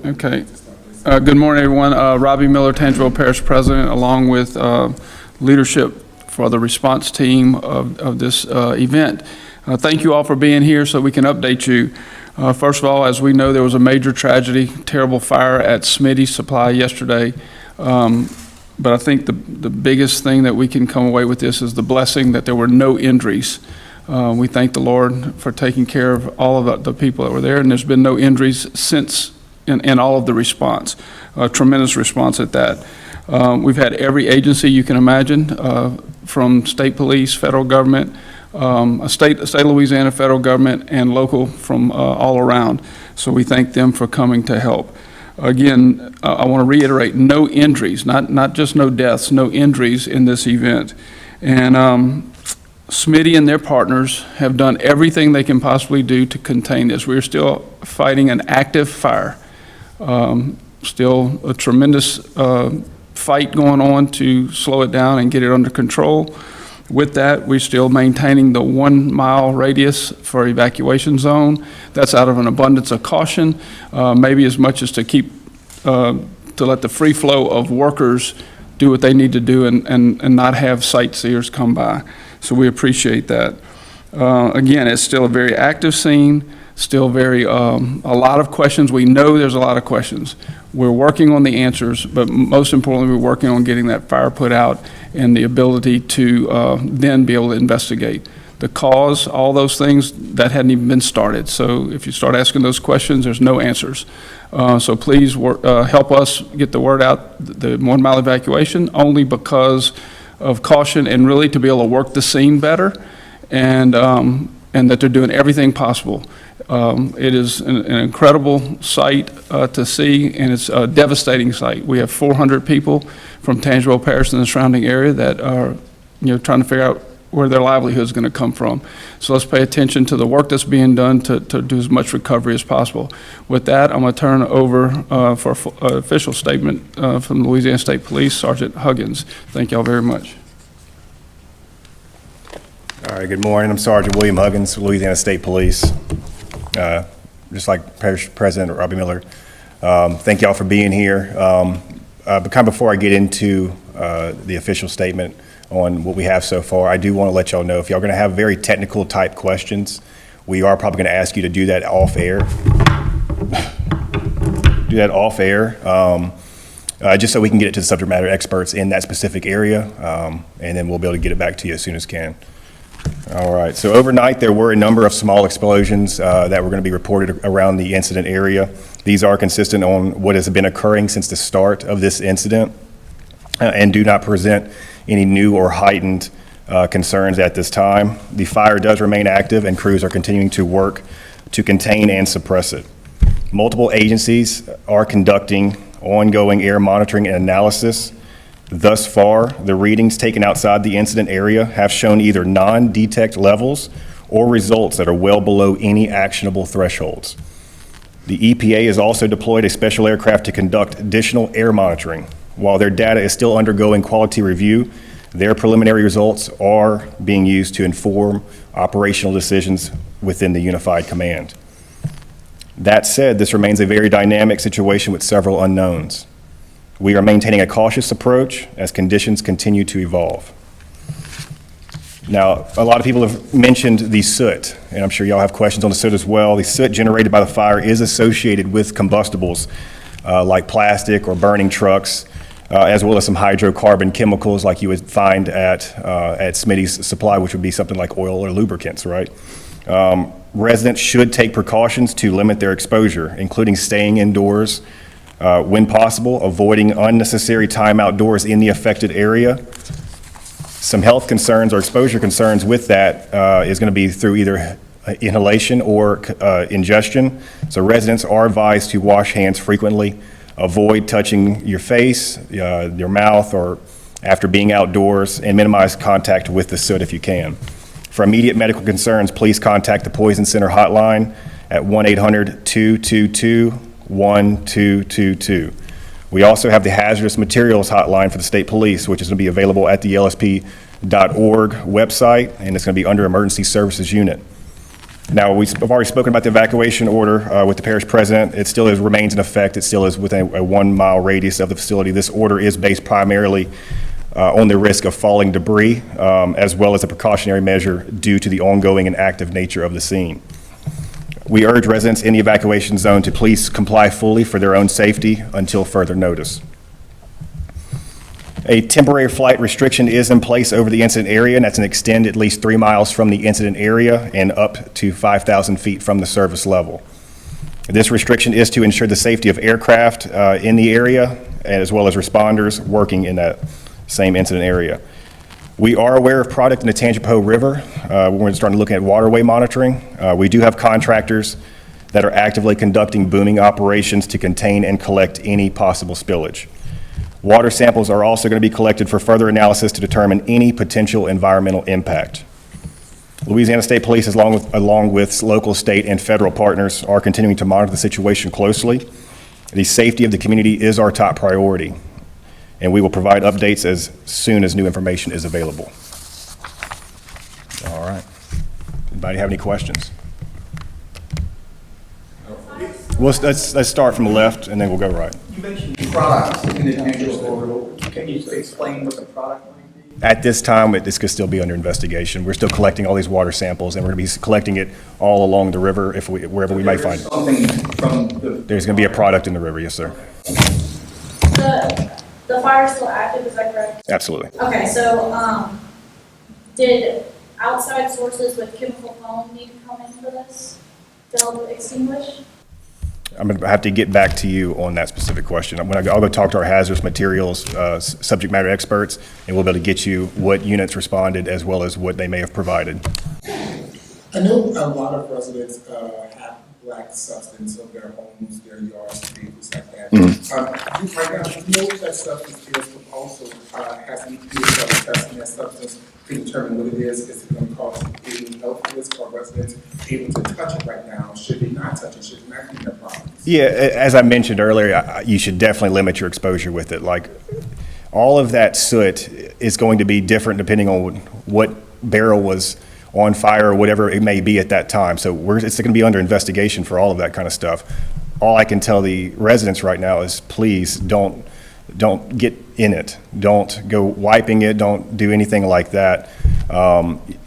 Okay. Good morning, everyone. Robbie Miller, Tangelo Parish President, along with leadership for the response team of this event. Thank you all for being here so we can update you. First of all, as we know, there was a major tragedy, terrible fire at Smitty's Supply yesterday. But I think the biggest thing that we can come away with this is the blessing that there were no injuries. We thank the Lord for taking care of all of the people that were there, and there's been no injuries since in all of the response. Tremendous response at that. We've had every agency you can imagine, from state police, federal government, state of Louisiana, federal government, and local from all around. So we thank them for coming to help. Again, I want to reiterate, no injuries, not just no deaths, no injuries in this event. And Smitty and their partners have done everything they can possibly do to contain this. We're still fighting an active fire. Still a tremendous fight going on to slow it down and get it under control. With that, we're still maintaining the 1 mile radius for evacuation zone. That's out of an abundance of caution, maybe as much as to keep, to let the free flow of workers do what they need to do and not have sightseers come by. So we appreciate that. Again, it's still a very active scene, still very, a lot of questions. We know there's a lot of questions. We're working on the answers, but most importantly, we're working on getting that fire put out and the ability to then be able to investigate the cause, all those things that hadn't even been started. So if you start asking those questions, there's no answers. So please help us get the word out, the 1 mile evacuation, only because of caution and really to be able to work the scene better, and that they're doing everything possible. It is an incredible sight to see, and it's a devastating sight. We have 400 people from Tangelo Parish and the surrounding area that are, trying to figure out where their livelihood is going to come from. So let's pay attention to the work that's being done to do as much recovery as possible. With that, I'm going to turn over for an official statement from the Louisiana State Police, Sergeant Huggins. Thank y'all very much. All right, good morning. I'm Sergeant William Huggins, Louisiana State Police. Just like Parish President Robbie Miller, thank y'all for being here. But kind of before I get into the official statement on what we have so far, I do want to let y'all know if y'all are going to have very technical type questions, we are probably going to ask you to do that off air. Just so we can get it to the subject matter experts in that specific area, and then we'll be able to get it back to you as soon as can. All right, so overnight there were a number of small explosions that were going to be reported around the incident area. These are consistent on what has been occurring since the start of this incident and do not present any new or heightened concerns at this time. The fire does remain active and crews are continuing to work to contain and suppress it. Multiple agencies are conducting ongoing air monitoring and analysis. Thus far, the readings taken outside the incident area have shown either non-detect levels or results that are well below any actionable thresholds. The EPA has also deployed a special aircraft to conduct additional air monitoring. While their data is still undergoing quality review, their preliminary results are being used to inform operational decisions within the Unified Command. That said, this remains a very dynamic situation with several unknowns. We are maintaining a cautious approach as conditions continue to evolve. Now, a lot of people have mentioned the soot, and I'm sure y'all have questions on the soot as well. The soot generated by the fire is associated with combustibles like plastic or burning trucks, as well as some hydrocarbon chemicals like you would find at Smitty's Supply, which would be something like oil or lubricants, right? Residents should take precautions to limit their exposure, including staying indoors, when possible, avoiding unnecessary time outdoors in the affected area. Some health concerns or exposure concerns with that is going to be through either inhalation or ingestion. So residents are advised to wash hands frequently, avoid touching your face, your mouth, or after being outdoors, and minimize contact with the soot if you can. For immediate medical concerns, please contact the Poison Center hotline at 1-800-222-1222. We also have the Hazardous Materials Hotline for the State Police, which is going to be available at the lsp.org website, and it's going to be under Emergency Services Unit. Now, we've already spoken about the evacuation order with the parish president. It still remains in effect. It still is within a 1-mile radius of the facility. This order is based primarily on the risk of falling debris, as well as a precautionary measure due to the ongoing and active nature of the scene. We urge residents in the evacuation zone to please comply fully for their own safety until further notice. A temporary flight restriction is in place over the incident area, and that's an extend at least 3 miles from the incident area and up to 5,000 feet from the service level. This restriction is to ensure the safety of aircraft in the area, as well as responders working in that same incident area. We are aware of product in the Tangipahoa River. We're starting to look at waterway monitoring. We do have contractors that are actively conducting booming operations to contain and collect any possible spillage. Water samples are also going to be collected for further analysis to determine any potential environmental impact. Louisiana State Police, along with local, state, and federal partners, are continuing to monitor the situation closely. The safety of the community is our top priority, and we will provide updates as soon as new information is available. All right. Anybody have any questions? Well, let's start from the left, and then we'll go right. You mentioned products in the tangible order. Can you explain what the product might be? At this time, this could still be under investigation. We're still collecting all these water samples, and we're going to be collecting it all along the river wherever we may find it. Something from the... There's going to be a product in the river, yes, sir. The fire is still active, is that correct? Absolutely. Okay, so, did outside sources with chemical foam need to come in for this to help extinguish? I'm going to have to get back to you on that specific question. I'll go talk to our hazardous materials subject matter experts, and we'll be able to get you what units responded as well as what they may have provided. I know a lot of residents have black substance of their homes, their yards, things like that. Right now, do you know if that substance is, but also has EPA testing that substance to determine what it is? Is it going to cause any health risk or residents able to touch it right now? Should they not touch it? Should it not be their problem? Yeah, as I mentioned earlier, you should definitely limit your exposure with it. Like, all of that soot is going to be different depending on what barrel was on fire or whatever it may be at that time. So it's going to be under investigation for all of that kind of stuff. All I can tell the residents right now is please don't get in it. Don't go wiping it. Don't do anything like that.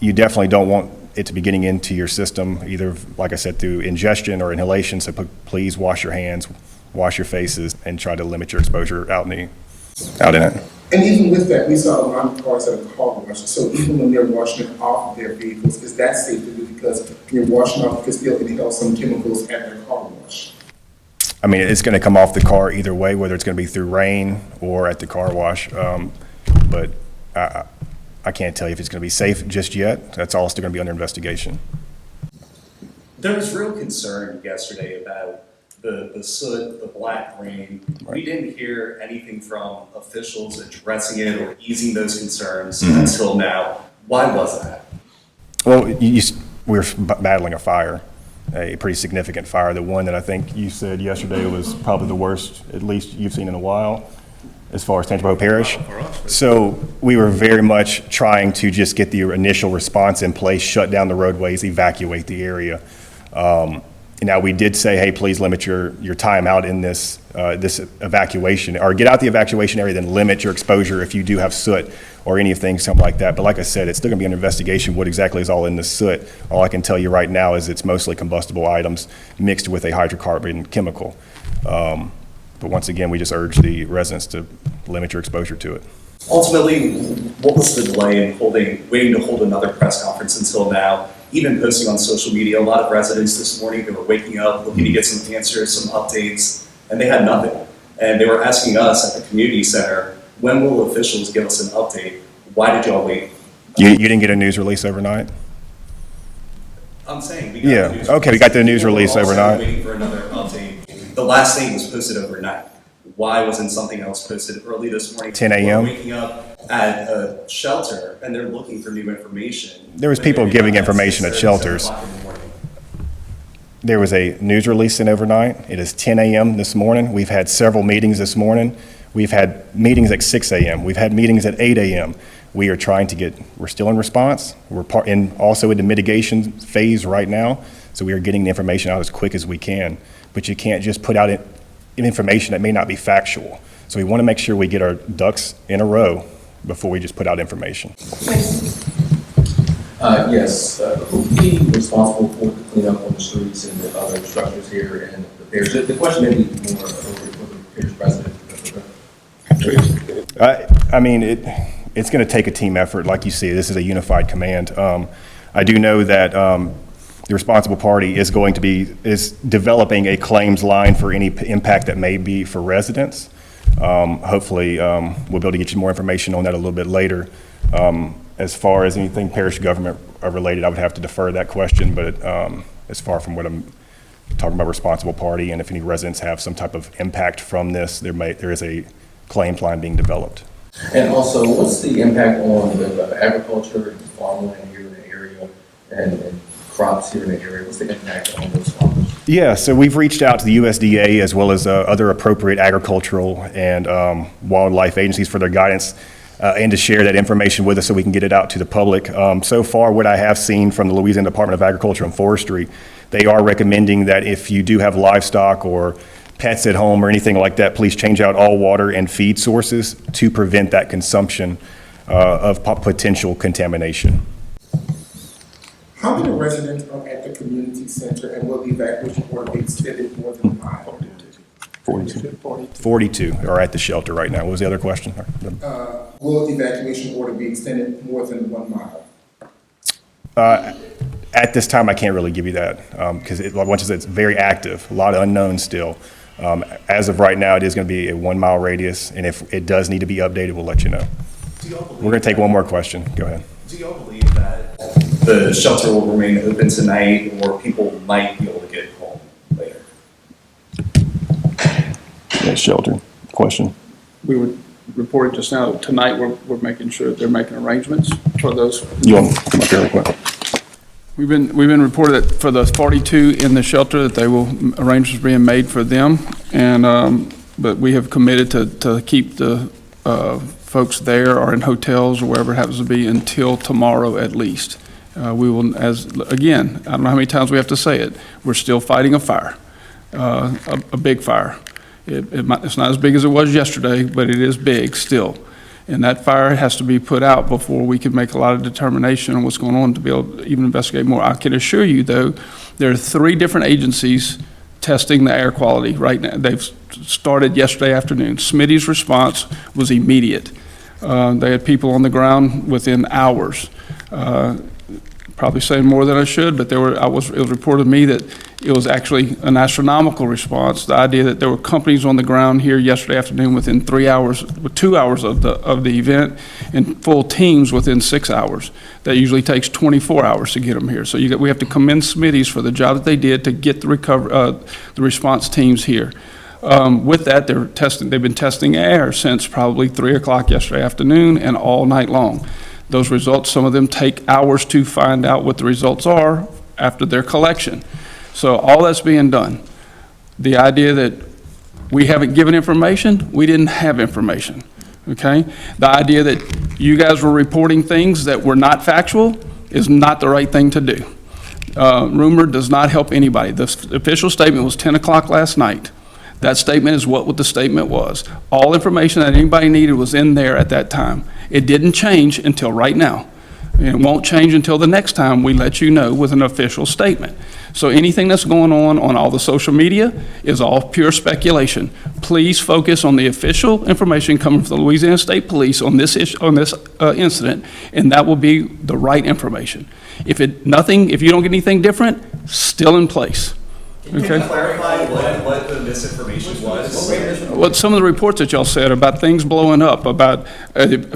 You definitely don't want it to be getting into your system, either, like I said, through ingestion or inhalation. So please wash your hands, wash your faces, and try to limit your exposure out in it. And even with that, we saw a lot of cars that are car wash. So even when they're washing it off of their vehicles, is that safe to do? Because you're washing off, you can still inhale some chemicals at their car wash. I mean, it's going to come off the car either way, whether it's going to be through rain or at the car wash. But I can't tell you if it's going to be safe just yet. That's all still going to be under investigation. There was real concern yesterday about the soot, the black rain. Right. We didn't hear anything from officials addressing it or easing those concerns until now. Why was that? Well, we're battling a fire, a pretty significant fire. The one that I think you said yesterday was probably the worst, at least you've seen in a while, as far as Tangipahoa Parish. So we were very much trying to just get the initial response in place, shut down the roadways, evacuate the area. Now, we did say, hey, please limit your time out in this evacuation, or get out the evacuation area, then limit your exposure if you do have soot or anything, something like that. But like I said, it's still going to be an investigation what exactly is all in this soot. All I can tell you right now is it's mostly combustible items mixed with a hydrocarbon chemical. But once again, we just urge the residents to limit your exposure to it. Ultimately, what was the delay in waiting to hold another press conference until now? Even posting on social media, a lot of residents this morning, they were waking up, looking to get some answers, some updates, and they had nothing. And they were asking us at the community center, when will officials give us an update? Why did y'all wait? You didn't get a news release overnight? I'm saying we got the news release overnight. Waiting for another update. The last thing was posted overnight. Why wasn't something else posted early this morning? 10 a.m. Waking up at a shelter and they're looking for new information. There was people giving information at shelters. There was a news release sent overnight. It is 10 a.m. this morning. We've had several meetings this morning. We've had meetings at 6 a.m. We've had meetings at 8 a.m. We are we're still in response. We're also in the mitigation phase right now, so we are getting the information out as quick as we can. But you can't just put out information that may not be factual. So we want to make sure we get our ducks in a row before we just put out information. Yes, who will be responsible for the cleanup on the streets and the other structures here and the parish? The question may be more appropriate for the parish president. I mean, it's going to take a team effort. Like you see, this is a unified command. I do know that the responsible party is developing a claims line for any impact that may be for residents. Hopefully, we'll be able to get you more information on that a little bit later. As far as anything parish government related, I would have to defer that question, but as far from what I'm talking about responsible party, and if any residents have some type of impact from this, there is a claims line being developed. And also, what's the impact on the agriculture and farmland here in the area and crops here in the area? What's the impact on those farmers? Yeah, so we've reached out to the USDA as well as other appropriate agricultural and wildlife agencies for their guidance and to share that information with us so we can get it out to the public. So far, what I have seen from the Louisiana Department of Agriculture and Forestry, they are recommending that if you do have livestock or pets at home or anything like that, please change out all water and feed sources to prevent that consumption of potential contamination. How many residents are at the community center, and will the evacuation order be extended more than 5? 42 are at the shelter right now. What was the other question? Will the evacuation order be extended more than 1 mile? At this time, I can't really give you that because once it's very active, a lot of unknowns still. As of right now, it is going to be a 1 mile radius, and if it does need to be updated, we'll let you know. We're going to take one more question. Go ahead. Do y'all believe that the shelter will remain open tonight, or people might be able to get home later? Shelter question. We were reported just now, tonight, we're making sure they're making arrangements for those. You want to come up here real quick? We've been reported that for the 42 in the shelter, that arrangements being made for them, and but we have committed to keep the folks there or in hotels or wherever it happens to be until tomorrow at least. We will, again, I don't know how many times we have to say it, we're still fighting a fire, a big fire. It's not as big as it was yesterday, but it is big still. And that fire has to be put out before we can make a lot of determination on what's going on to be able to even investigate more. I can assure you, though, there are 3 different agencies testing the air quality right now. They've started yesterday afternoon. Smitty's response was immediate. They had people on the ground within hours. Probably saying more than I should, but it was reported to me that it was actually an astronomical response. The idea that there were companies on the ground here yesterday afternoon within 2 hours of the event, and full teams within 6 hours. That usually takes 24 hours to get them here. So we have to commend Smitty's for the job that they did to get the response teams here. With that, they've been testing air since probably 3 o'clock yesterday afternoon and all night long. Those results, some of them take hours to find out what the results are after their collection. So all that's being done. The idea that we haven't given information, we didn't have information, okay? The idea that you guys were reporting things that were not factual is not the right thing to do. Rumor does not help anybody. The official statement was 10 o'clock last night. That statement is what the statement was. All information that anybody needed was in there at that time. It didn't change until right now. And it won't change until the next time we let you know with an official statement. So anything that's going on all the social media is all pure speculation. Please focus on the official information coming from the Louisiana State Police on this incident, and that will be the right information. If you don't get anything different, still in place. Can you clarify what the misinformation was? Well, some of the reports that y'all said about things blowing up, about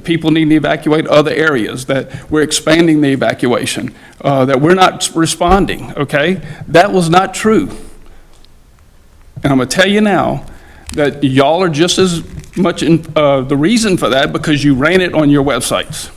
people needing to evacuate other areas, that we're expanding the evacuation, that we're not responding, okay? That was not true. And I'm going to tell you now that y'all are just as much the reason for that because you ran it on your websites.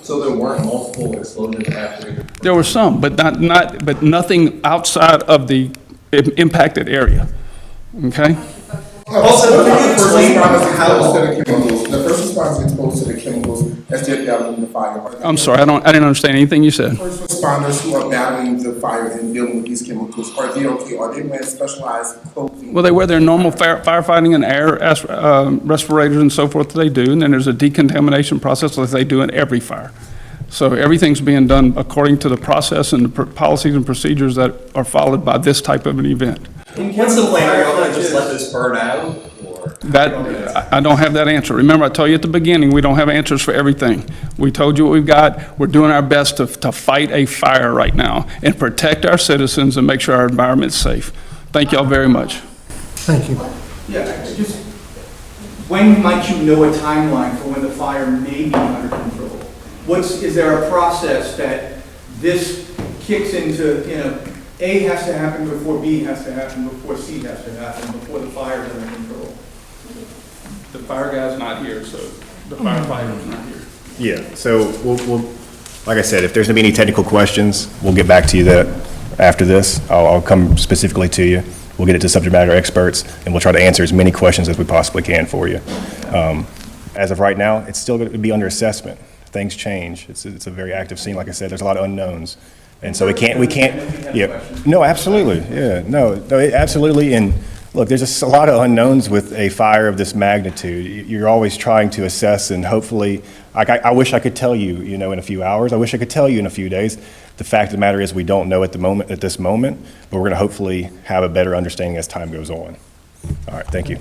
So there weren't multiple explosions after? There were some, but but nothing outside of the impacted area. Okay. Also, can you explain how The first responders exposed to the chemicals as still battling the fire? Are there I'm sorry, I didn't understand anything you said. First responders who are battling the fire and dealing with these chemicals, are they okay? Are they wearing specialized clothing? Well, they wear their normal firefighting and air respirators and so forth that they do, and then there's a decontamination process that they do in every fire. So everything's being done according to the process and the policies and procedures that are followed by this type of an event. What's the plan? Are you going to just let this burn out, or? That, I don't have that answer. Remember, I told you at the beginning, we don't have answers for everything. We told you what we've got. We're doing our best to fight a fire right now and protect our citizens and make sure our environment's safe. Thank y'all very much. Thank you. Yeah, just, when might you know a timeline for when the fire may be under control? Is there a process that this kicks into, A has to happen before B has to happen, before C has to happen, before the fire is under control? The fire guy's not here, so the firefighter's not here. Yeah, so we'll, like I said, if there's gonna be any technical questions, we'll get back to you that after this. I'll come specifically to you. We'll get it to subject matter experts, and we'll try to answer as many questions as we possibly can for you. As of right now, it's still gonna be under assessment. Things change. It's a very active scene. Like I said, there's a lot of unknowns. And so we can't, yeah, no, absolutely, yeah, no, absolutely. And look, there's just a lot of unknowns with a fire of this magnitude. You're always trying to assess, and hopefully, I wish I could tell you, in a few hours. I wish I could tell you in a few days. The fact of the matter is we don't know at this moment, but we're going to hopefully have a better understanding as time goes on. All right, thank you.